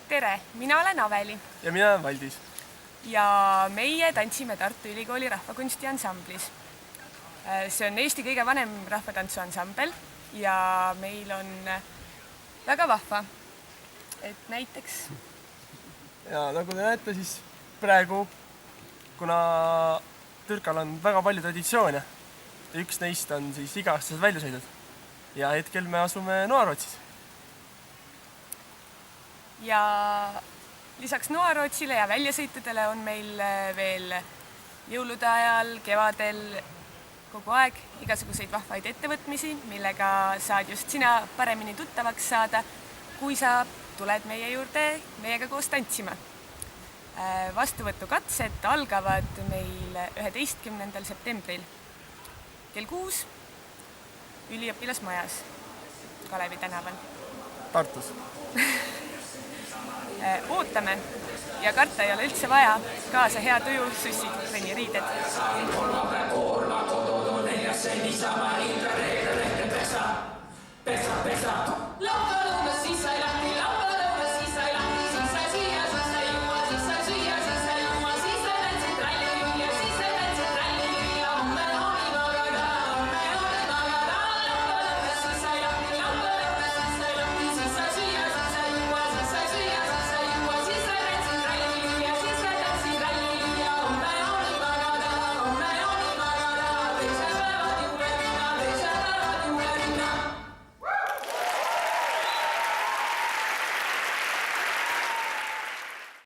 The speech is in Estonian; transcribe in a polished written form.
Tere, mina olen Aveli Ja mina olen Valdis. ja meie tantsime Tartu Ülikooli rahvakunstiansamblis. See on Eesti kõige vanem rahvatantsuansambel ja meil on väga vahva. Et näiteks... Ja nagu te näete, siis praegu, kuna Türkal on väga palju traditsioone, üks neist on siis iga-aastased väljasõidud. Ja hetkel me asume Noarootsis. Ja lisaks Noarootsile ja väljasõitudele on meil veel jõulude ajal, kevadel kogu aeg igasuguseid vahvaid ettevõtmisi, millega saad just sina paremini tuttavaks saada, kui sa tuled meie juurde meiega koos tantsima. Vastuvõtukatsed algavad meil 11. septembril kell 6 üliõpilasmajas Kalevi tänaval. Tartus. Ootame ja karta ei ole üldse vaja, kaasa hea tuju, sussid, trenniriided.